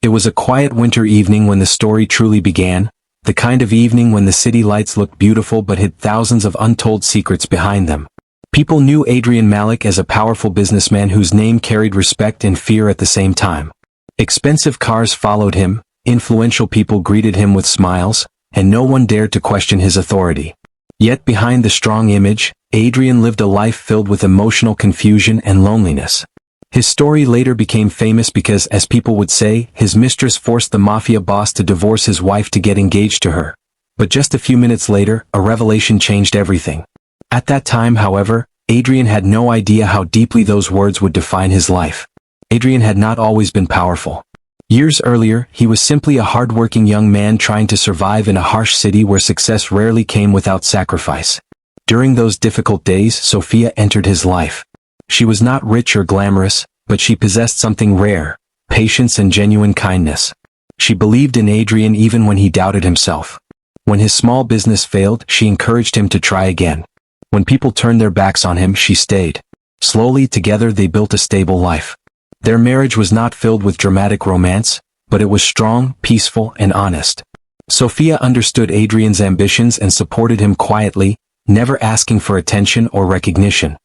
It was a quiet winter evening when the story truly began, the kind of evening when the city lights looked beautiful but hid thousands of untold secrets behind them. People knew Adrian Malik as a powerful businessman whose name carried respect and fear at the same time. Expensive cars followed him, influential people greeted him with smiles, and no one dared to question his authority. Yet behind the strong image, Adrian lived a life filled with emotional confusion and loneliness. His story later became famous because, as people would say, his mistress forced the mafia boss to divorce his wife to get engaged to her. But just a few minutes later, a revelation changed everything. At that time, however, Adrian had no idea how deeply those words would define his life. Adrian had not always been powerful. Years earlier, he was simply a hard-working young man trying to survive in a harsh city where success rarely came without sacrifice. During those difficult days, Sophia entered his life. She was not rich or glamorous, but she possessed something rare: patience and genuine kindness. She believed in Adrian even when he doubted himself. When his small business failed, she encouraged him to try again. When people turned their backs on him, she stayed. Slowly, together they built a stable life. Their marriage was not filled with dramatic romance, but it was strong, peaceful, and honest. Sophia understood Adrian's ambitions and supported him quietly, never asking for attention or recognition.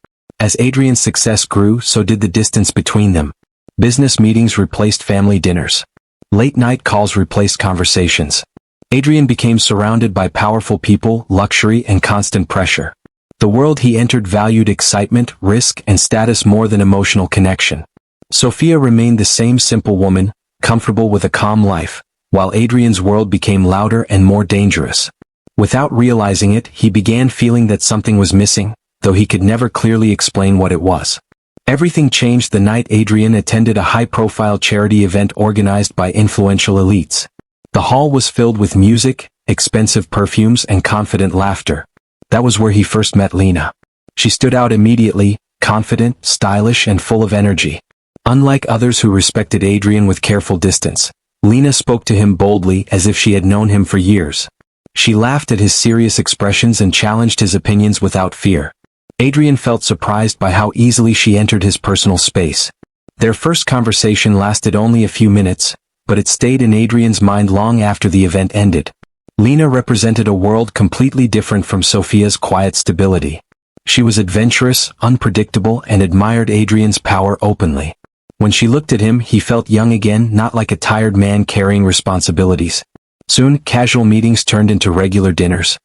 As Adrian's success grew, so did the distance between them. Business meetings replaced family dinners. Late-night calls replaced conversations. Adrian became surrounded by powerful people, luxury, and constant pressure. The world he entered valued excitement, risk, and status more than emotional connection. Sophia remained the same simple woman, comfortable with a calm life, while Adrian's world became louder and more dangerous. Without realizing it, he began feeling that something was missing, though he could never clearly explain what it was. Everything changed the night Adrian attended a high-profile charity event organized by influential elites. The hall was filled with music, expensive perfumes, and confident laughter. That was where he first met Lena. She stood out immediately, confident, stylish, and full of energy. Unlike others who respected Adrian with careful distance, Lena spoke to him boldly as if she had known him for years. She laughed at his serious expressions and challenged his opinions without fear. Adrian felt surprised by how easily she entered his personal space. Their first conversation lasted only a few minutes, but it stayed in Adrian's mind long after the event ended. Lena represented a world completely different from Sophia's quiet stability. She was adventurous, unpredictable, and admired Adrian's power openly. When she looked at him, he felt young again, not like a tired man carrying responsibilities. Soon, casual meetings turned into regular dinners.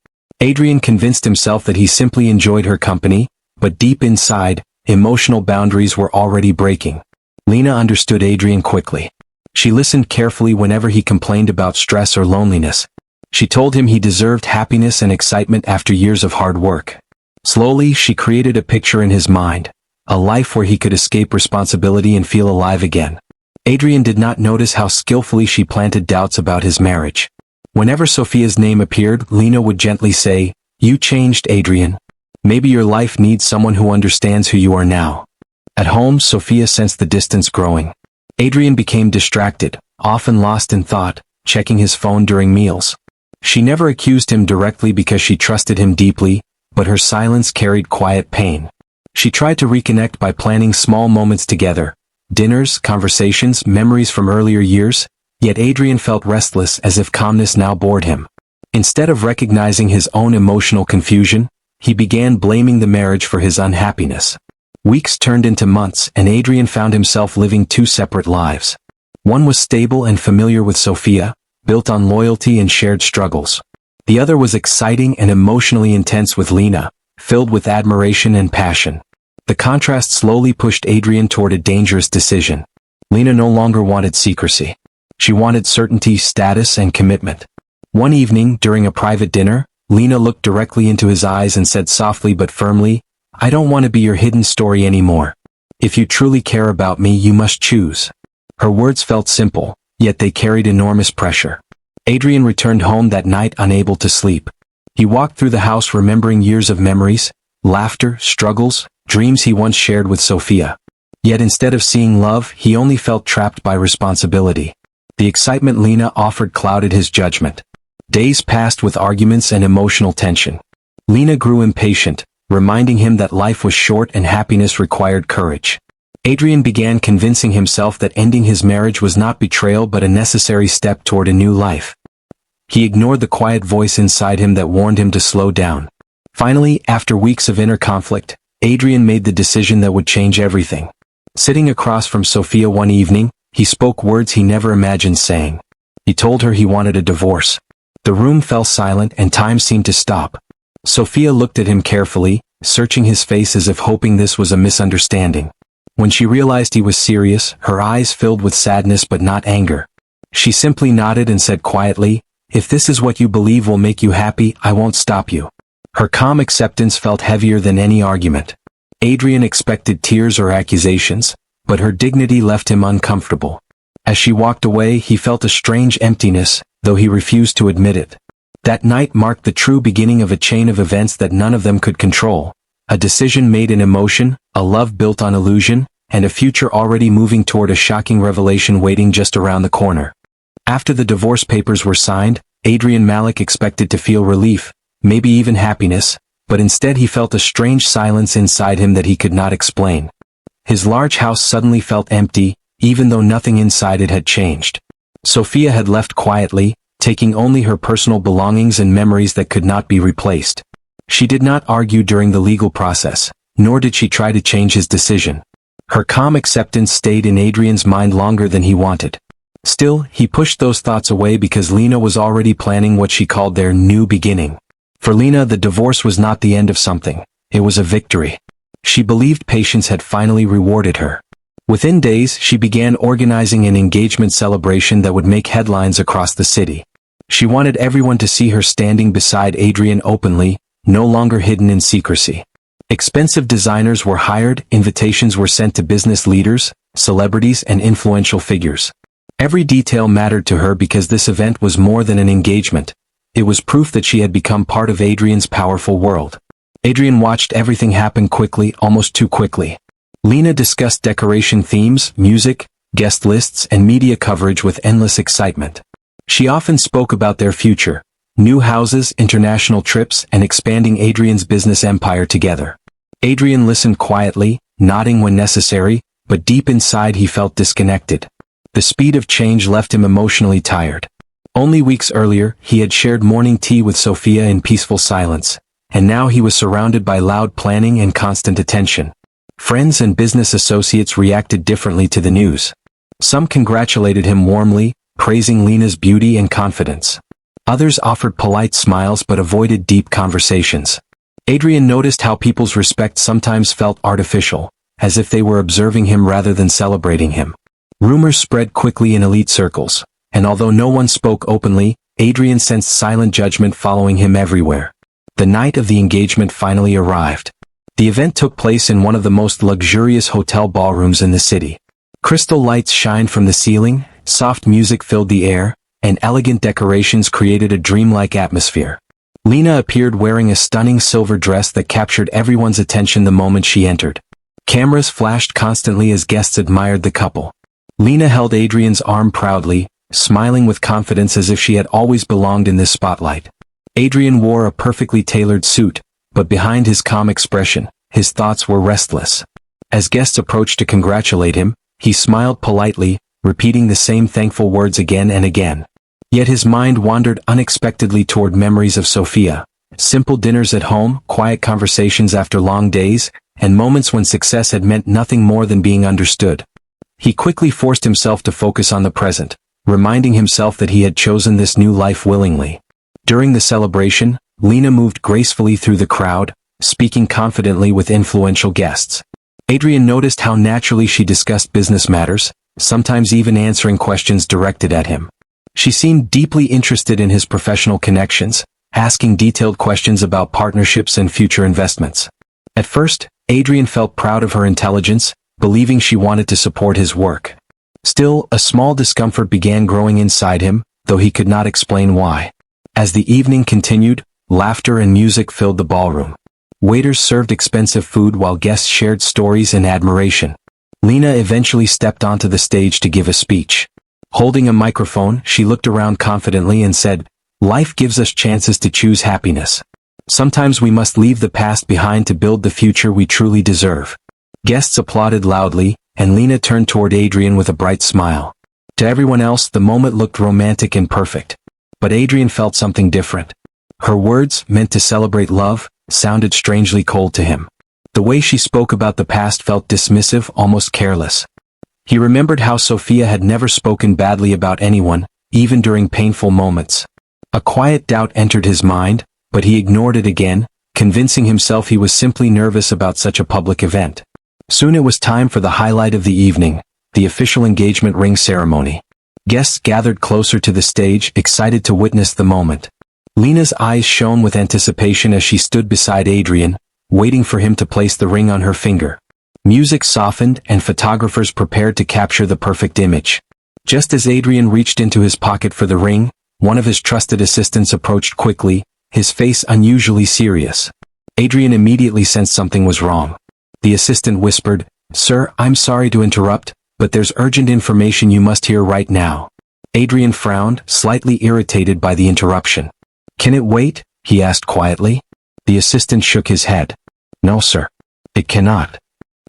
Adrian convinced himself that he simply enjoyed her company, but deep inside, emotional boundaries were already breaking. Lena understood Adrian quickly. She listened carefully whenever he complained about stress or loneliness. She told him he deserved happiness and excitement after years of hard work. Slowly, she created a picture in his mind, a life where he could escape responsibility and feel alive again. Adrian did not notice how skillfully she planted doubts about his marriage. Whenever Sophia's name appeared, Lena would gently say, "You changed, Adrian. Maybe your life needs someone who understands who you are now." At home, Sophia sensed the distance growing. Adrian became distracted, often lost in thought, checking his phone during meals. She never accused him directly because she trusted him deeply, but her silence carried quiet pain. She tried to reconnect by planning small moments together, dinners, conversations, memories from earlier years, yet Adrian felt restless, as if calmness now bored him. Instead of recognizing his own emotional confusion, he began blaming the marriage for his unhappiness. Weeks turned into months, and Adrian found himself living two separate lives. One was stable and familiar with Sophia, built on loyalty and shared struggles. The other was exciting and emotionally intense with Lena, filled with admiration and passion. The contrast slowly pushed Adrian toward a dangerous decision. Lena no longer wanted secrecy. She wanted certainty, status, and commitment. One evening, during a private dinner, Lena looked directly into his eyes and said softly but firmly, "I don't want to be your hidden story anymore. If you truly care about me, you must choose." Her words felt simple, yet they carried enormous pressure. Adrian returned home that night unable to sleep. He walked through the house remembering years of memories, laughter, struggles, dreams he once shared with Sophia. Yet instead of seeing love, he only felt trapped by responsibility. The excitement Lena offered clouded his judgment. Days passed with arguments and emotional tension. Lena grew impatient, reminding him that life was short and happiness required courage. Adrian began convincing himself that ending his marriage was not betrayal but a necessary step toward a new life. He ignored the quiet voice inside him that warned him to slow down. Finally, after weeks of inner conflict, Adrian made the decision that would change everything. Sitting across from Sophia one evening, he spoke words he never imagined saying. He told her he wanted a divorce. The room fell silent and time seemed to stop. Sophia looked at him carefully, searching his face as if hoping this was a misunderstanding. When she realized he was serious, her eyes filled with sadness but not anger. She simply nodded and said quietly, "If this is what you believe will make you happy, I won't stop you." Her calm acceptance felt heavier than any argument. Adrian expected tears or accusations, but her dignity left him uncomfortable. As she walked away, he felt a strange emptiness, though he refused to admit it. That night marked the true beginning of a chain of events that none of them could control. A decision made in emotion, a love built on illusion, and a future already moving toward a shocking revelation waiting just around the corner. After the divorce papers were signed, Adrian Malik expected to feel relief, maybe even happiness, but instead he felt a strange silence inside him that he could not explain. His large house suddenly felt empty, even though nothing inside it had changed. Sophia had left quietly, taking only her personal belongings and memories that could not be replaced. She did not argue during the legal process, nor did she try to change his decision. Her calm acceptance stayed in Adrian's mind longer than he wanted. Still, he pushed those thoughts away because Lena was already planning what she called their new beginning. For Lena, the divorce was not the end of something, it was a victory. She believed patience had finally rewarded her. Within days, she began organizing an engagement celebration that would make headlines across the city. She wanted everyone to see her standing beside Adrian openly, no longer hidden in secrecy. Expensive designers were hired, invitations were sent to business leaders, celebrities and influential figures. Every detail mattered to her because this event was more than an engagement. It was proof that she had become part of Adrian's powerful world. Adrian watched everything happen quickly, almost too quickly. Lena discussed decoration themes, music, guest lists and media coverage with endless excitement. She often spoke about their future, new houses, international trips, and expanding Adrian's business empire together. Adrian listened quietly, nodding when necessary, but deep inside he felt disconnected. The speed of change left him emotionally tired. Only weeks earlier, he had shared morning tea with Sophia in peaceful silence, and now he was surrounded by loud planning and constant attention. Friends and business associates reacted differently to the news. Some congratulated him warmly, praising Lena's beauty and confidence. Others offered polite smiles but avoided deep conversations. Adrian noticed how people's respect sometimes felt artificial, as if they were observing him rather than celebrating him. Rumors spread quickly in elite circles, and although no one spoke openly, Adrian sensed silent judgment following him everywhere. The night of the engagement finally arrived. The event took place in one of the most luxurious hotel ballrooms in the city. Crystal lights shined from the ceiling, soft music filled the air, and elegant decorations created a dreamlike atmosphere. Lena appeared wearing a stunning silver dress that captured everyone's attention the moment she entered. Cameras flashed constantly as guests admired the couple. Lena held Adrian's arm proudly, smiling with confidence as if she had always belonged in this spotlight. Adrian wore a perfectly tailored suit, but behind his calm expression, his thoughts were restless. As guests approached to congratulate him, he smiled politely, repeating the same thankful words again and again. Yet his mind wandered unexpectedly toward memories of Sophia, simple dinners at home, quiet conversations after long days, and moments when success had meant nothing more than being understood. He quickly forced himself to focus on the present, reminding himself that he had chosen this new life willingly. During the celebration, Lena moved gracefully through the crowd, speaking confidently with influential guests. Adrian noticed how naturally she discussed business matters, sometimes even answering questions directed at him. She seemed deeply interested in his professional connections, asking detailed questions about partnerships and future investments. At first, Adrian felt proud of her intelligence, believing she wanted to support his work. Still, a small discomfort began growing inside him, though he could not explain why. As the evening continued, laughter and music filled the ballroom. Waiters served expensive food while guests shared stories and admiration. Lena eventually stepped onto the stage to give a speech. Holding a microphone, she looked around confidently and said, "Life gives us chances to choose happiness. Sometimes we must leave the past behind to build the future we truly deserve." Guests applauded loudly, and Lena turned toward Adrian with a bright smile. To everyone else, the moment looked romantic and perfect. But Adrian felt something different. Her words, meant to celebrate love, sounded strangely cold to him. The way she spoke about the past felt dismissive, almost careless. He remembered how Sophia had never spoken badly about anyone, even during painful moments. A quiet doubt entered his mind, but he ignored it again, convincing himself he was simply nervous about such a public event. Soon it was time for the highlight of the evening, the official engagement ring ceremony. Guests gathered closer to the stage, excited to witness the moment. Lena's eyes shone with anticipation as she stood beside Adrian, waiting for him to place the ring on her finger. Music softened and photographers prepared to capture the perfect image. Just as Adrian reached into his pocket for the ring, one of his trusted assistants approached quickly, his face unusually serious. Adrian immediately sensed something was wrong. The assistant whispered, "Sir, I'm sorry to interrupt, but there's urgent information you must hear right now." Adrian frowned, slightly irritated by the interruption. "Can it wait?" he asked quietly. The assistant shook his head. "No, sir. It cannot."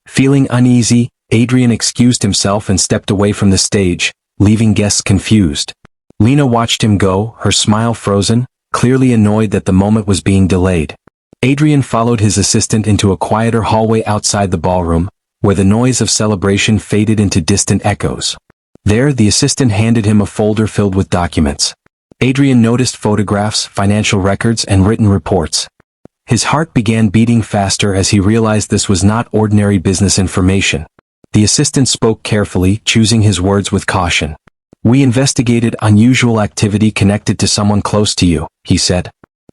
Feeling uneasy, Adrian excused himself and stepped away from the stage, leaving guests confused. Lena watched him go, her smile frozen, clearly annoyed that the moment was being delayed. Adrian followed his assistant into a quieter hallway outside the ballroom, where the noise of celebration faded into distant echoes. There, the assistant handed him a folder filled with documents. Adrian noticed photographs, financial records, and written reports. His heart began beating faster as he realized this was not ordinary business information. The assistant spoke carefully, choosing his words with caution. "We investigated unusual activity connected to someone close to you," he said.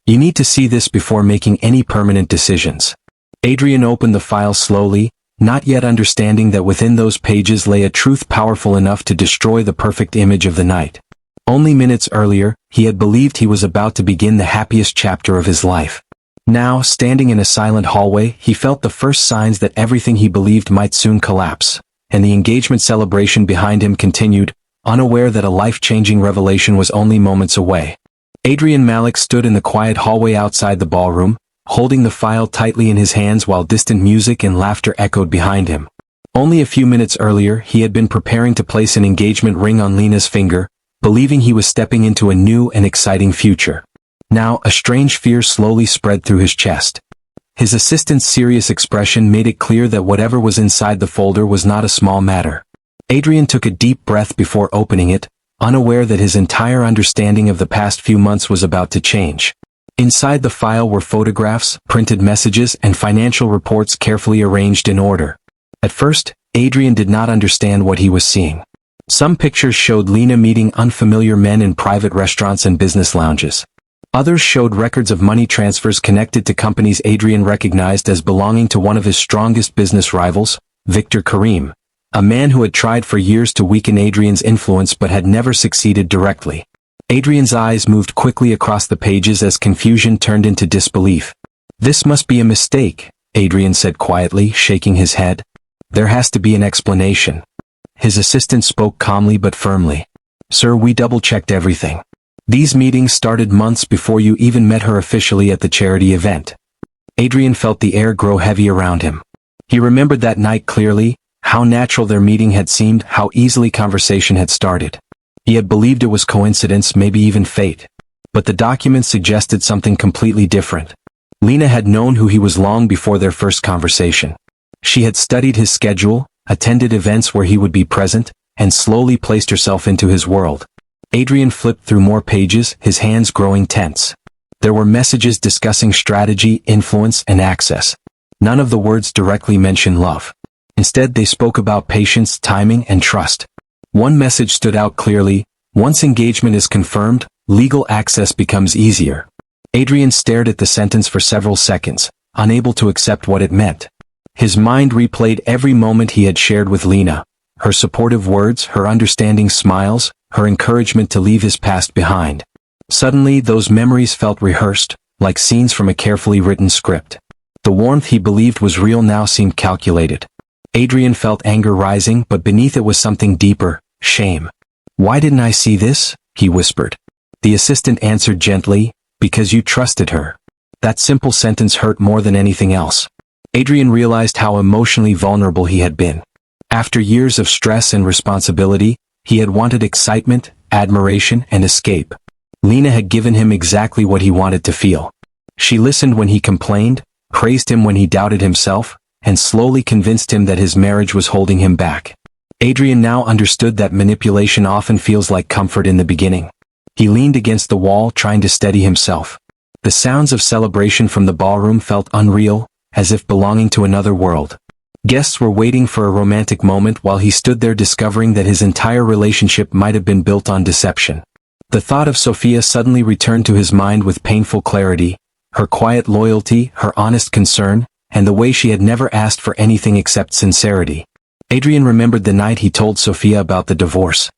"You need to see this before making any permanent decisions." Adrian opened the file slowly, not yet understanding that within those pages lay a truth powerful enough to destroy the perfect image of the night. Only minutes earlier, he had believed he was about to begin the happiest chapter of his life. Now, standing in a silent hallway, he felt the first signs that everything he believed might soon collapse, and the engagement celebration behind him continued, unaware that a life-changing revelation was only moments away. Adrian Malik stood in the quiet hallway outside the ballroom, holding the file tightly in his hands while distant music and laughter echoed behind him. Only a few minutes earlier, he had been preparing to place an engagement ring on Lena's finger, believing he was stepping into a new and exciting future. Now, a strange fear slowly spread through his chest. His assistant's serious expression made it clear that whatever was inside the folder was not a small matter. Adrian took a deep breath before opening it, unaware that his entire understanding of the past few months was about to change. Inside the file were photographs, printed messages, and financial reports carefully arranged in order. At first, Adrian did not understand what he was seeing. Some pictures showed Lena meeting unfamiliar men in private restaurants and business lounges. Others showed records of money transfers connected to companies Adrian recognized as belonging to one of his strongest business rivals, Victor Karim, a man who had tried for years to weaken Adrian's influence but had never succeeded directly. Adrian's eyes moved quickly across the pages as confusion turned into disbelief. "This must be a mistake," Adrian said quietly, shaking his head. "There has to be an explanation." His assistant spoke calmly but firmly. "Sir, we double-checked everything. These meetings started months before you even met her officially at the charity event." Adrian felt the air grow heavy around him. He remembered that night clearly, how natural their meeting had seemed, how easily conversation had started. He had believed it was coincidence, maybe even fate. But the documents suggested something completely different. Lena had known who he was long before their first conversation. She had studied his schedule, attended events where he would be present, and slowly placed herself into his world. Adrian flipped through more pages, his hands growing tense. There were messages discussing strategy, influence, and access. None of the words directly mentioned love. Instead, they spoke about patience, timing, and trust. One message stood out clearly: once engagement is confirmed, legal access becomes easier. Adrian stared at the sentence for several seconds, unable to accept what it meant. His mind replayed every moment he had shared with Lena, her supportive words, her understanding smiles, her encouragement to leave his past behind. Suddenly, those memories felt rehearsed, like scenes from a carefully written script. The warmth he believed was real now seemed calculated. Adrian felt anger rising, but beneath it was something deeper: shame. "Why didn't I see this?" he whispered. The assistant answered gently, "Because you trusted her." That simple sentence hurt more than anything else. Adrian realized how emotionally vulnerable he had been. After years of stress and responsibility, he had wanted excitement, admiration, and escape. Lena had given him exactly what he wanted to feel. She listened when he complained, praised him when he doubted himself, and slowly convinced him that his marriage was holding him back. Adrian now understood that manipulation often feels like comfort in the beginning. He leaned against the wall, trying to steady himself. The sounds of celebration from the ballroom felt unreal, as if belonging to another world. Guests were waiting for a romantic moment while he stood there discovering that his entire relationship might have been built on deception. The thought of Sophia suddenly returned to his mind with painful clarity, her quiet loyalty, her honest concern, and the way she had never asked for anything except sincerity. Adrian remembered the night he told Sophia about the divorce.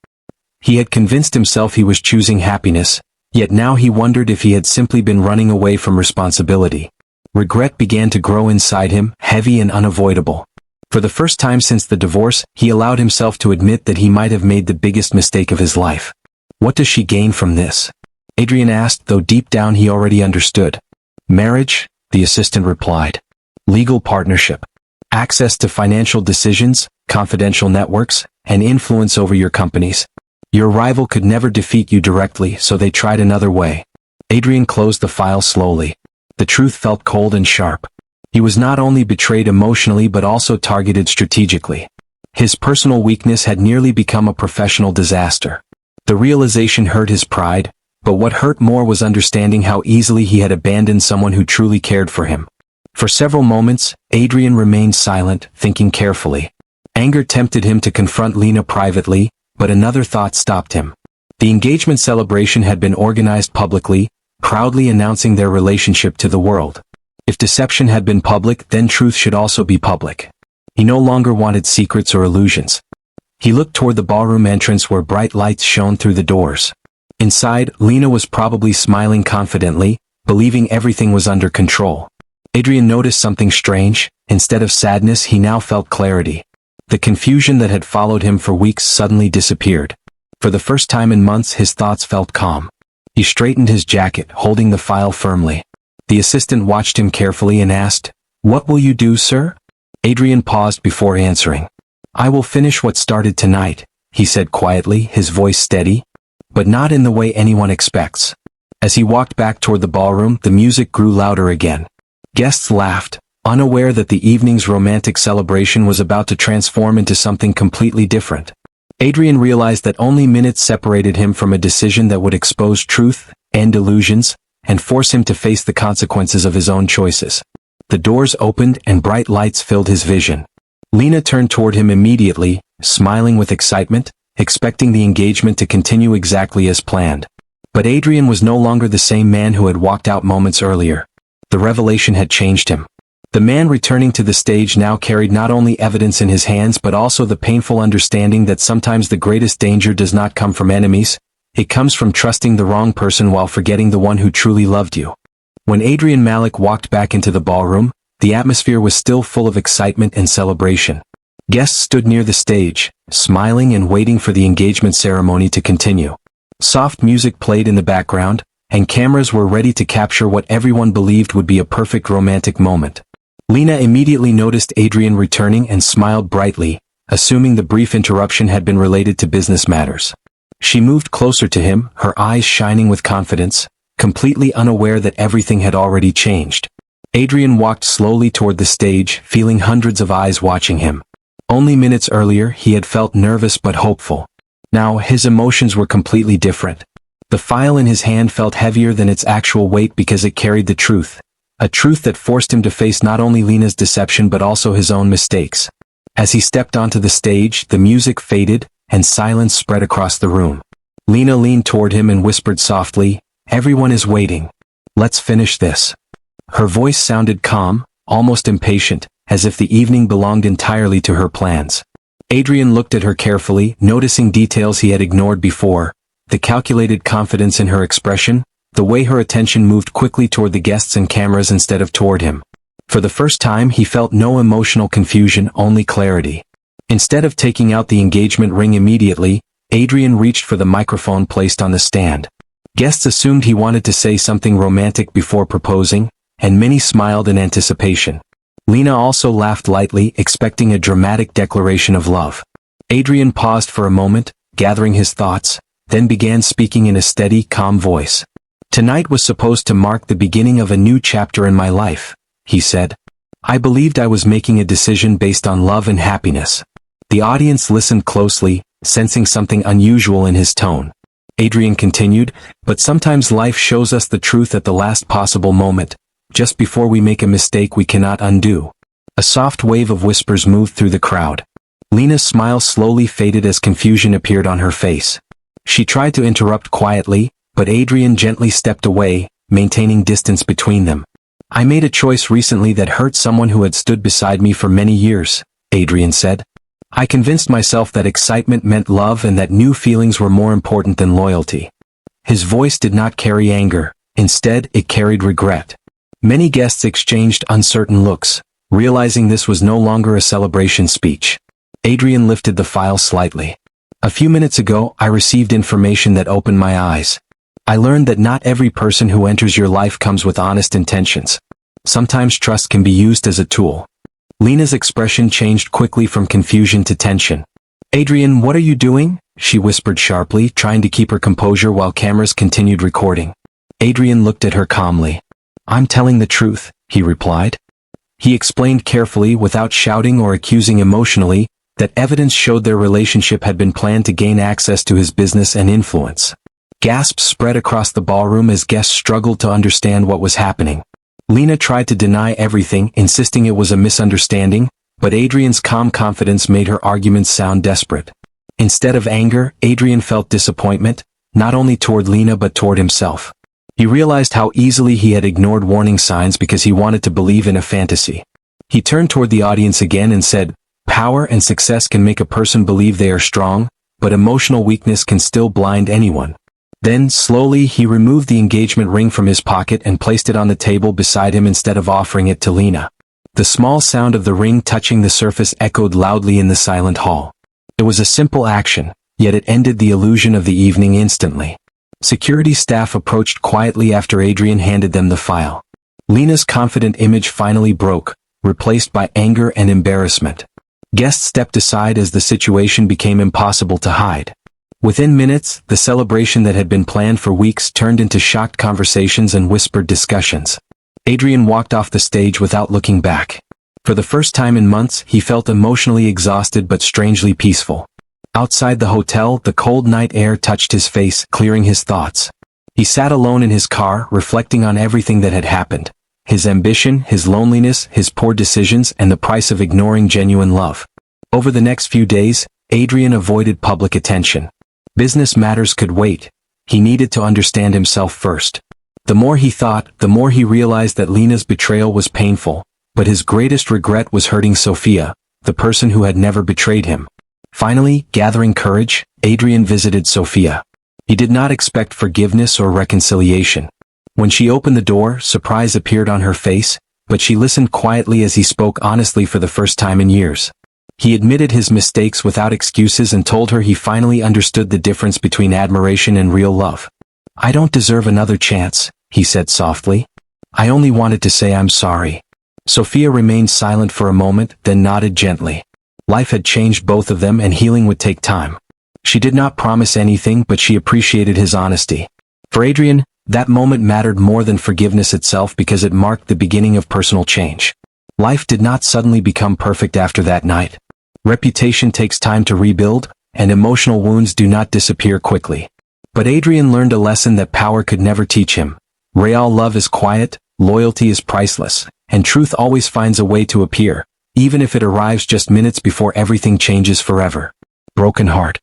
He had convinced himself he was choosing happiness, yet now he wondered if he had simply been running away from responsibility. Regret began to grow inside him, heavy and unavoidable. For the first time since the divorce, he allowed himself to admit that he might have made the biggest mistake of his life. What does she gain from this? Adrian asked, though deep down he already understood. Marriage, the assistant replied. Legal partnership. Access to financial decisions, confidential networks, and influence over your companies. Your rival could never defeat you directly, so they tried another way. Adrian closed the file slowly. The truth felt cold and sharp. He was not only betrayed emotionally but also targeted strategically. His personal weakness had nearly become a professional disaster. The realization hurt his pride, but what hurt more was understanding how easily he had abandoned someone who truly cared for him. For several moments, Adrian remained silent, thinking carefully. Anger tempted him to confront Lena privately, but another thought stopped him. The engagement celebration had been organized publicly, proudly announcing their relationship to the world. If deception had been public, then truth should also be public. He no longer wanted secrets or illusions. He looked toward the ballroom entrance where bright lights shone through the doors. Inside, Lena was probably smiling confidently, believing everything was under control. Adrian noticed something strange. Instead of sadness, he now felt clarity. The confusion that had followed him for weeks suddenly disappeared. For the first time in months, his thoughts felt calm. He straightened his jacket, holding the file firmly. The assistant watched him carefully and asked, "What will you do, sir?" Adrian paused before answering. "I will finish what started tonight," he said quietly, his voice steady, but not in the way anyone expects. As he walked back toward the ballroom, the music grew louder again. Guests laughed, unaware that the evening's romantic celebration was about to transform into something completely different. Adrian realized that only minutes separated him from a decision that would expose truth, end illusions, and force him to face the consequences of his own choices. The doors opened and bright lights filled his vision. Lena turned toward him immediately, smiling with excitement, expecting the engagement to continue exactly as planned. But Adrian was no longer the same man who had walked out moments earlier. The revelation had changed him. The man returning to the stage now carried not only evidence in his hands but also the painful understanding that sometimes the greatest danger does not come from enemies, it comes from trusting the wrong person while forgetting the one who truly loved you. When Adrian Malik walked back into the ballroom, the atmosphere was still full of excitement and celebration. Guests stood near the stage, smiling and waiting for the engagement ceremony to continue. Soft music played in the background, and cameras were ready to capture what everyone believed would be a perfect romantic moment. Lena immediately noticed Adrian returning and smiled brightly, assuming the brief interruption had been related to business matters. She moved closer to him, her eyes shining with confidence, completely unaware that everything had already changed. Adrian walked slowly toward the stage, feeling hundreds of eyes watching him. Only minutes earlier, he had felt nervous but hopeful. Now, his emotions were completely different. The file in his hand felt heavier than its actual weight because it carried the truth. A truth that forced him to face not only Lena's deception but also his own mistakes. As he stepped onto the stage, the music faded, and silence spread across the room. Lena leaned toward him and whispered softly, "Everyone is waiting. Let's finish this." Her voice sounded calm, almost impatient, as if the evening belonged entirely to her plans. Adrian looked at her carefully, noticing details he had ignored before, the calculated confidence in her expression, the way her attention moved quickly toward the guests and cameras instead of toward him. For the first time, he felt no emotional confusion, only clarity. Instead of taking out the engagement ring immediately, Adrian reached for the microphone placed on the stand. Guests assumed he wanted to say something romantic before proposing, and many smiled in anticipation. Lena also laughed lightly, expecting a dramatic declaration of love. Adrian paused for a moment, gathering his thoughts, then began speaking in a steady, calm voice. "Tonight was supposed to mark the beginning of a new chapter in my life," he said. "I believed I was making a decision based on love and happiness." The audience listened closely, sensing something unusual in his tone. Adrian continued, "But sometimes life shows us the truth at the last possible moment, just before we make a mistake we cannot undo." A soft wave of whispers moved through the crowd. Lena's smile slowly faded as confusion appeared on her face. She tried to interrupt quietly, but Adrian gently stepped away, maintaining distance between them. "I made a choice recently that hurt someone who had stood beside me for many years," Adrian said. "I convinced myself that excitement meant love and that new feelings were more important than loyalty." His voice did not carry anger, instead it carried regret. Many guests exchanged uncertain looks, realizing this was no longer a celebration speech. Adrian lifted the file slightly. "A few minutes ago, I received information that opened my eyes. I learned that not every person who enters your life comes with honest intentions. Sometimes trust can be used as a tool." Lena's expression changed quickly from confusion to tension. "Adrian, what are you doing?" she whispered sharply, trying to keep her composure while cameras continued recording. Adrian looked at her calmly. "I'm telling the truth," he replied. He explained carefully, without shouting or accusing emotionally, that evidence showed their relationship had been planned to gain access to his business and influence. Gasps spread across the ballroom as guests struggled to understand what was happening. Lena tried to deny everything, insisting it was a misunderstanding, but Adrian's calm confidence made her arguments sound desperate. Instead of anger, Adrian felt disappointment, not only toward Lena but toward himself. He realized how easily he had ignored warning signs because he wanted to believe in a fantasy. He turned toward the audience again and said, "Power and success can make a person believe they are strong, but emotional weakness can still blind anyone." Then, slowly, he removed the engagement ring from his pocket and placed it on the table beside him instead of offering it to Lena. The small sound of the ring touching the surface echoed loudly in the silent hall. It was a simple action, yet it ended the illusion of the evening instantly. Security staff approached quietly after Adrian handed them the file. Lena's confident image finally broke, replaced by anger and embarrassment. Guests stepped aside as the situation became impossible to hide. Within minutes, the celebration that had been planned for weeks turned into shocked conversations and whispered discussions. Adrian walked off the stage without looking back. For the first time in months, he felt emotionally exhausted but strangely peaceful. Outside the hotel, the cold night air touched his face, clearing his thoughts. He sat alone in his car, reflecting on everything that had happened. His ambition, his loneliness, his poor decisions, and the price of ignoring genuine love. Over the next few days, Adrian avoided public attention. Business matters could wait. He needed to understand himself first. The more he thought, the more he realized that Lena's betrayal was painful, but his greatest regret was hurting Sophia, the person who had never betrayed him. Finally, gathering courage, Adrian visited Sophia. He did not expect forgiveness or reconciliation. When she opened the door, surprise appeared on her face, but she listened quietly as he spoke honestly for the first time in years. He admitted his mistakes without excuses and told her he finally understood the difference between admiration and real love. "I don't deserve another chance," he said softly. "I only wanted to say I'm sorry." Sophia remained silent for a moment, then nodded gently. Life had changed both of them and healing would take time. She did not promise anything, but she appreciated his honesty. For Adrian, that moment mattered more than forgiveness itself because it marked the beginning of personal change. Life did not suddenly become perfect after that night. Reputation takes time to rebuild, and emotional wounds do not disappear quickly. But Adrian learned a lesson that power could never teach him. Real love is quiet, loyalty is priceless, and truth always finds a way to appear, even if it arrives just minutes before everything changes forever. Broken Heart.